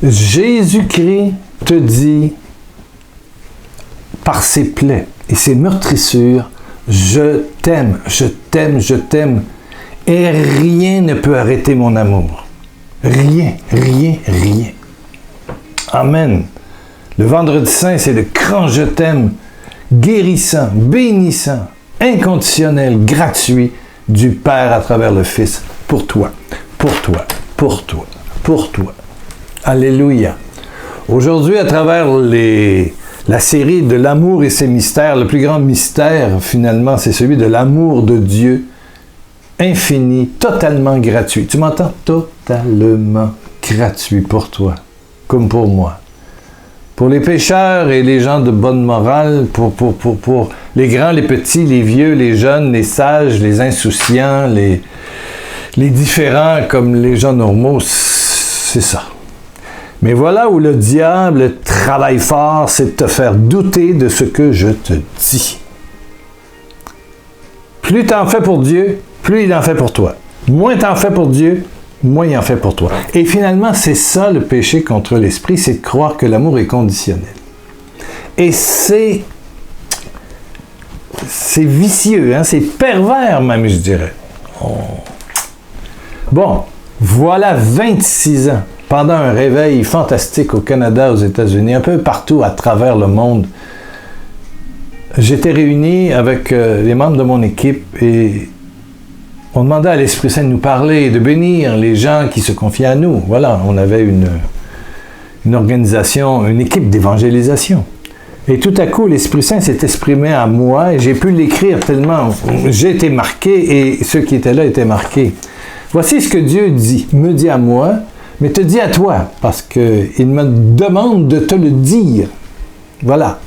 Jésus-Christ te dit, par ses plaies et ses meurtrissures, je t'aime, je t'aime, je t'aime. Et rien ne peut arrêter mon amour. Rien, rien, rien. Amen. Le vendredi saint, c'est le grand je t'aime, guérissant, bénissant, inconditionnel, gratuit du Père à travers le Fils, pour toi, pour toi, pour toi, pour toi. Alléluia. Aujourd'hui, à travers la série de l'amour et ses mystères, le plus grand mystère, finalement, c'est celui de l'amour de Dieu, infini, totalement gratuit. Tu m'entends? Totalement gratuit pour toi, comme pour moi. Pour les pécheurs et les gens de bonne morale, pour les grands, les petits, les vieux, les jeunes, les sages, les insouciants, les différents comme les gens normaux, c'est ça. Mais voilà où le diable travaille fort, c'est de te faire douter de ce que je te dis. Plus tu en fais pour Dieu, plus il en fait pour toi. Moins tu en fais pour Dieu, moins il en fait pour toi. Et finalement, c'est ça le péché contre l'esprit, c'est de croire que l'amour est conditionnel. Et c'est vicieux, hein? C'est pervers même, je dirais. Oh. Bon, voilà 26 ans, pendant un réveil fantastique au Canada, aux États-Unis, un peu partout à travers le monde. J'étais réuni avec les membres de mon équipe et on demandait à l'Esprit Saint de nous parler, de bénir les gens qui se confiaient à nous. Voilà, on avait une organisation, une équipe d'évangélisation. Et tout à coup, l'Esprit Saint s'est exprimé à moi et j'ai pu l'écrire tellement j'ai été marqué et ceux qui étaient là étaient marqués. Voici ce que Dieu dit, me dit à moi, mais te dit à toi, parce qu'il me demande de te le dire. Voilà.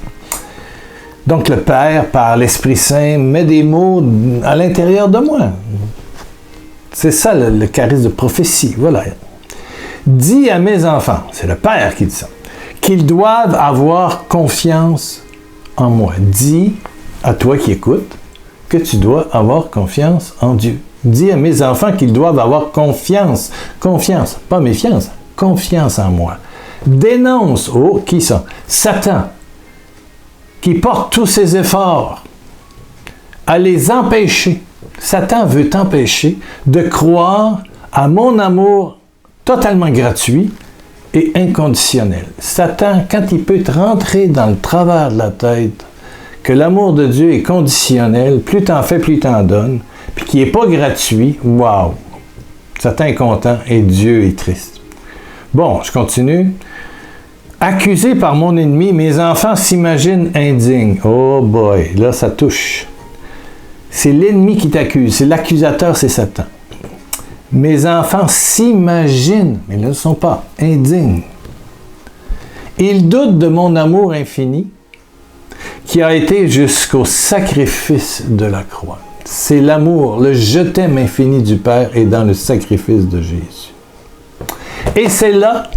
Donc le Père, par l'Esprit Saint, met des mots à l'intérieur de moi. C'est ça le charisme de prophétie. Voilà. Dis à mes enfants, c'est le Père qui dit ça, qu'ils doivent avoir confiance en moi. Dis à toi qui écoutes que tu dois avoir confiance en Dieu. Dis à mes enfants qu'ils doivent avoir confiance, pas méfiance, confiance en moi. Dénonce, qui ça? Satan, qui porte tous ses efforts à les empêcher. Satan veut t'empêcher de croire à mon amour totalement gratuit et inconditionnel. Satan, quand il peut te rentrer dans le travers de la tête que l'amour de Dieu est conditionnel, plus t'en fais, plus t'en donnes, puis qui n'est pas gratuit, wow! Satan est content et Dieu est triste. Bon, je continue. Accusé par mon ennemi, mes enfants s'imaginent indignes. Oh boy, là ça touche. C'est l'ennemi qui t'accuse, c'est l'accusateur, c'est Satan. Mes enfants s'imaginent, mais ils ne sont pas indignes. Ils doutent de mon amour infini qui a été jusqu'au sacrifice de la croix. C'est l'amour, le je t'aime infini du Père est dans le sacrifice de Jésus. Et c'est là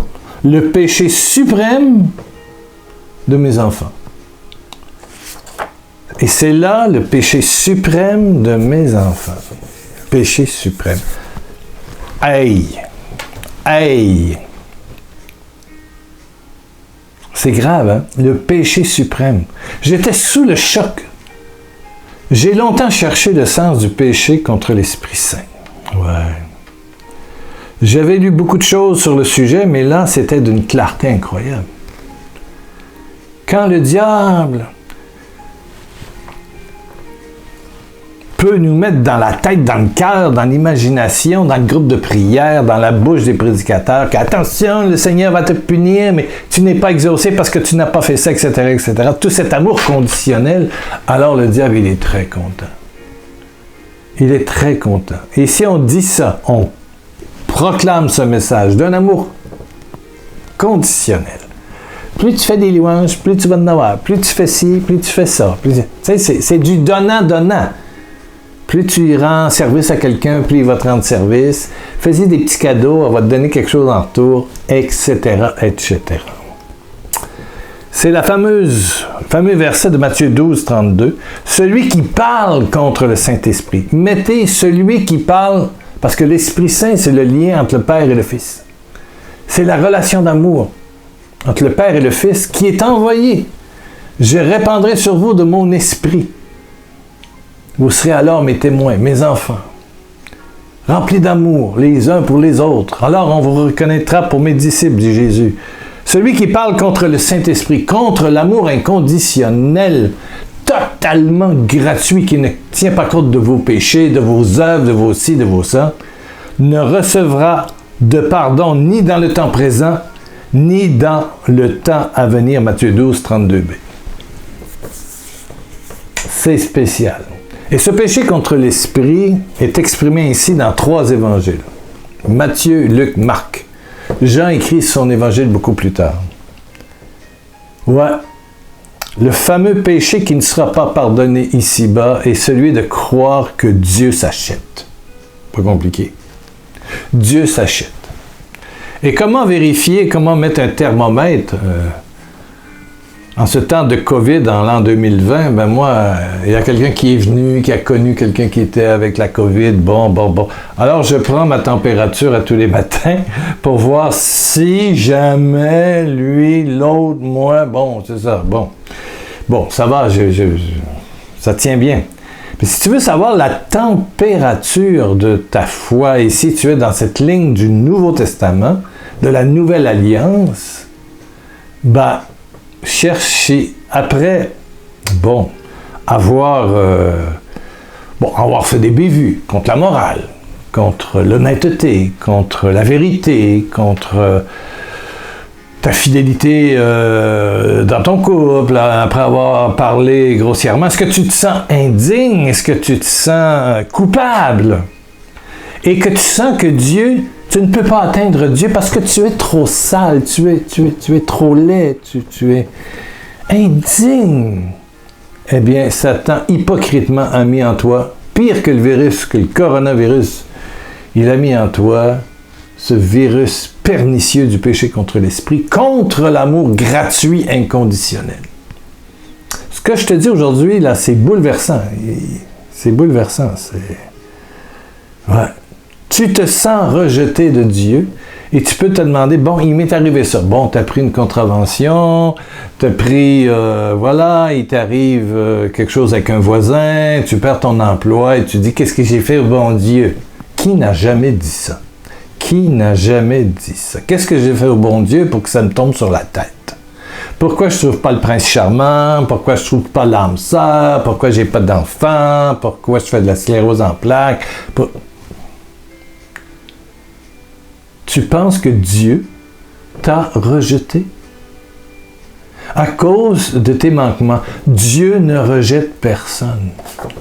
le péché suprême de mes enfants. Et c'est là le péché suprême de mes enfants. Péché suprême. Aïe! Aïe! C'est grave, hein? Le péché suprême. J'étais sous le choc. J'ai longtemps cherché le sens du péché contre l'Esprit Saint. Ouais. J'avais lu beaucoup de choses sur le sujet, mais là, c'était d'une clarté incroyable. Quand le diable peut nous mettre dans la tête, dans le cœur, dans l'imagination, dans le groupe de prière, dans la bouche des prédicateurs, qu'attention, le Seigneur va te punir, mais tu n'es pas exaucé parce que tu n'as pas fait ça, etc., etc. Tout cet amour conditionnel, alors le diable, il est très content. Il est très content. Et si on dit ça, on proclame ce message d'un amour conditionnel. Plus tu fais des louanges, plus tu vas en avoir. Plus tu fais ci, plus tu fais ça. Tu sais, c'est du donnant-donnant. Plus tu rends service à quelqu'un, plus il va te rendre service. Fais-y des petits cadeaux, on va te donner quelque chose en retour, etc., etc. C'est le fameux verset de Matthieu 12, 32. Celui qui parle contre le Saint-Esprit. Mettez celui qui parle, parce que l'Esprit Saint, c'est le lien entre le Père et le Fils. C'est la relation d'amour entre le Père et le Fils qui est envoyée. Je répandrai sur vous de mon esprit. Vous serez alors mes témoins, mes enfants, remplis d'amour les uns pour les autres. Alors on vous reconnaîtra pour mes disciples, dit Jésus. Celui qui parle contre le Saint-Esprit, contre l'amour inconditionnel, totalement gratuit, qui ne tient pas compte de vos péchés, de vos œuvres, de vos ci, de vos ça, ne recevra de pardon ni dans le temps présent, ni dans le temps à venir. Matthieu 12, 32b. C'est spécial. Et ce péché contre l'esprit est exprimé ici dans 3 évangiles. Matthieu, Luc, Marc. Jean écrit son évangile beaucoup plus tard. Ouais. Le fameux péché qui ne sera pas pardonné ici-bas est celui de croire que Dieu s'achète. Pas compliqué. Dieu s'achète. Et comment vérifier, comment mettre un thermomètre en ce temps de COVID, en l'an 2020, ben moi, il y a quelqu'un qui est venu, qui a connu quelqu'un qui était avec la COVID, bon. Alors, je prends ma température à tous les matins pour voir si jamais, lui, l'autre, moi, bon, c'est ça, bon. Bon, ça va, ça tient bien. Mais si tu veux savoir la température de ta foi, et si tu es dans cette ligne du Nouveau Testament, de la Nouvelle Alliance, ben, chercher après, avoir fait des bévues contre la morale, contre l'honnêteté, contre la vérité, contre ta fidélité dans ton couple, après avoir parlé grossièrement. Est-ce que tu te sens indigne? Est-ce que tu te sens coupable? Et que tu sens que Dieu, tu ne peux pas atteindre Dieu parce que tu es trop sale, tu es trop laid, tu es indigne. Eh bien, Satan, hypocritement, a mis en toi, pire que le virus, que le coronavirus, il a mis en toi ce virus pernicieux du péché contre l'esprit, contre l'amour gratuit, inconditionnel. Ce que je te dis aujourd'hui, là, c'est bouleversant. C'est bouleversant. Ouais. Tu te sens rejeté de Dieu et tu peux te demander, bon, il m'est arrivé ça. Bon, tu as pris une contravention, tu as pris, il t'arrive quelque chose avec un voisin, tu perds ton emploi et tu dis, qu'est-ce que j'ai fait au bon Dieu? Qui n'a jamais dit ça? Qui n'a jamais dit ça? Qu'est-ce que j'ai fait au bon Dieu pour que ça me tombe sur la tête? Pourquoi je ne trouve pas le prince charmant? Pourquoi je ne trouve pas l'âme sœur? Pourquoi j'ai pas d'enfant? Pourquoi je fais de la sclérose en plaques? Tu penses que Dieu t'a rejeté? À cause de tes manquements, Dieu ne rejette personne.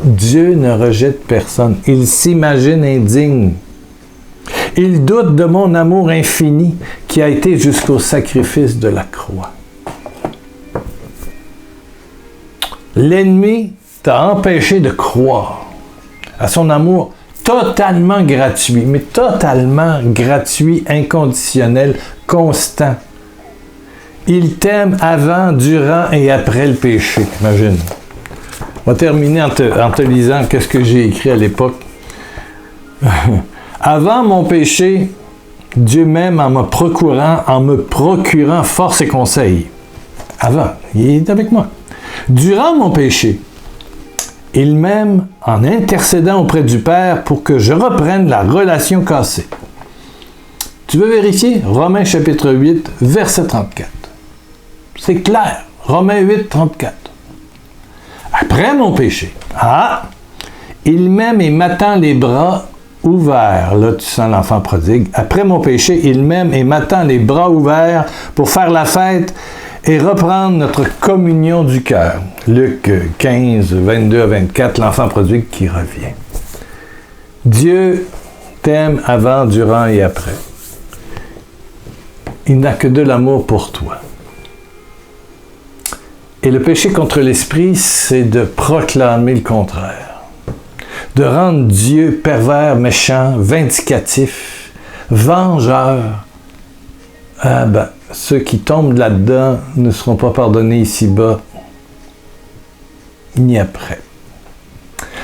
Dieu ne rejette personne. Il s'imagine indigne. Il doute de mon amour infini qui a été jusqu'au sacrifice de la croix. L'ennemi t'a empêché de croire à son amour totalement gratuit, mais totalement gratuit, inconditionnel, constant. Il t'aime avant, durant et après le péché. Imagine. On va terminer en te lisant qu'est-ce que j'ai écrit à l'époque. Avant mon péché, Dieu m'aime en me procurant force et conseil. Avant, il est avec moi. Durant mon péché, il m'aime en intercédant auprès du Père pour que je reprenne la relation cassée. Tu veux vérifier? Romains chapitre 8, verset 34. C'est clair. Romains 8, 34. Après mon péché, il m'aime et m'attend les bras ouverts. Là, tu sens l'enfant prodigue. Après mon péché, il m'aime et m'attend les bras ouverts pour faire la fête et reprendre notre communion du cœur. Luc 15, 22 à 24, l'enfant prodigue qui revient. Dieu t'aime avant, durant et après. Il n'a que de l'amour pour toi. Et le péché contre l'esprit, c'est de proclamer le contraire. De rendre Dieu pervers, méchant, vindicatif, vengeur. Ceux qui tombent là-dedans ne seront pas pardonnés ici-bas, ni après.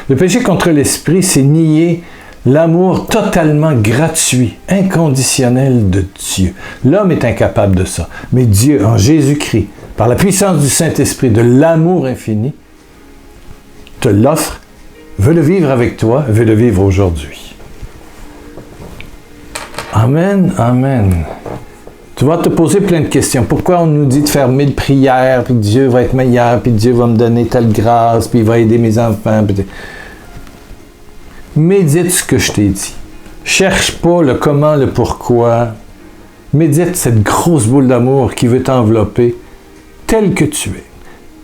Le péché contre l'esprit, c'est nier L'amour totalement gratuit, inconditionnel de Dieu. L'homme est incapable de ça. Mais Dieu, en Jésus-Christ, par la puissance du Saint-Esprit, de l'amour infini, te l'offre, veut le vivre avec toi, veut le vivre aujourd'hui. Amen, amen. Tu vas te poser plein de questions. Pourquoi on nous dit de faire 1000 prières, puis Dieu va être meilleur, puis Dieu va me donner telle grâce, puis il va aider mes enfants. Puis... Médite ce que je t'ai dit. Cherche pas le comment, le pourquoi. Médite cette grosse boule d'amour qui veut t'envelopper tel que tu es.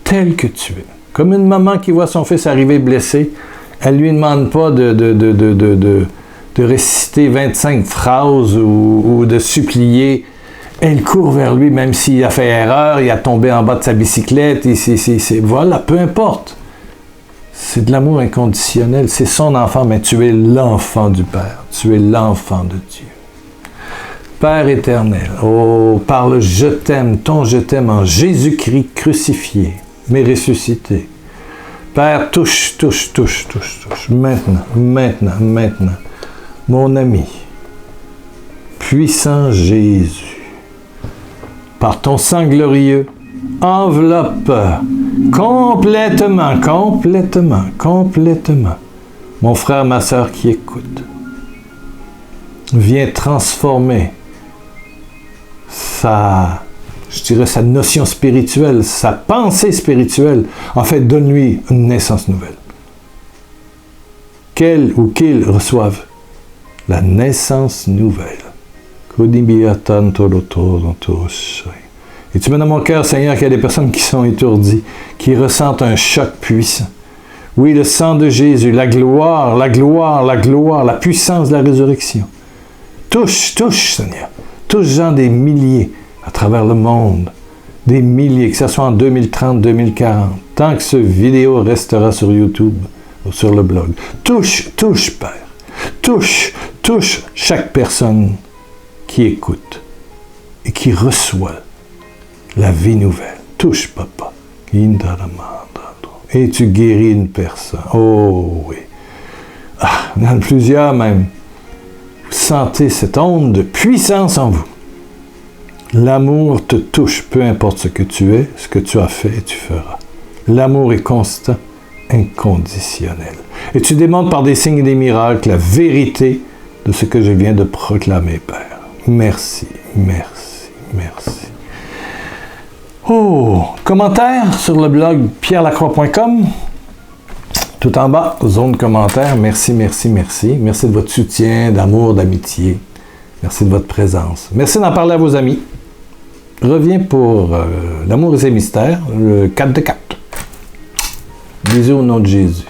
Tel que tu es. Comme une maman qui voit son fils arriver blessé, elle ne lui demande pas de réciter 25 phrases ou de supplier. Elle court vers lui, même s'il a fait erreur, il a tombé en bas de sa bicyclette, voilà, peu importe. C'est de l'amour inconditionnel, c'est son enfant, mais tu es l'enfant du Père, tu es l'enfant de Dieu. Père éternel, oh, par le je t'aime, ton je t'aime en Jésus-Christ crucifié, mais ressuscité. Père, touche, touche, touche, touche, touche, maintenant, maintenant, maintenant, mon ami, puissant Jésus, par ton sang glorieux, enveloppe complètement, complètement, complètement mon frère, ma sœur qui écoute. Viens transformer sa notion spirituelle, sa pensée spirituelle. En fait, donne-lui une naissance nouvelle. Qu'elle ou qu'il reçoive la naissance nouvelle. Et tu mets dans mon cœur, Seigneur, qu'il y a des personnes qui sont étourdies, qui ressentent un choc puissant. Oui, le sang de Jésus, la gloire, la gloire, la gloire, la puissance de la résurrection. Touche, touche, Seigneur. Touche, gens, des milliers à travers le monde. Des milliers, que ce soit en 2030, 2040. Tant que ce vidéo restera sur YouTube ou sur le blog. Touche, touche, Père. Touche, touche chaque personne qui écoute et qui reçoit la vie nouvelle. Touche, Papa. Et tu guéris une personne. Oh oui. Ah, il y en a plusieurs même. Vous sentez cette onde de puissance en vous. L'amour te touche, peu importe ce que tu es, ce que tu as fait et tu feras. L'amour est constant, inconditionnel. Et tu démontres par des signes et des miracles la vérité de ce que je viens de proclamer, Père. Merci, merci, merci. Oh, commentaire sur le blog pierrelacroix.com. Tout en bas, zone commentaire. Merci, merci, merci. Merci de votre soutien, d'amour, d'amitié. Merci de votre présence. Merci d'en parler à vos amis. Reviens pour l'amour et ses mystères, le 4 de 4. Bisous au nom de Jésus.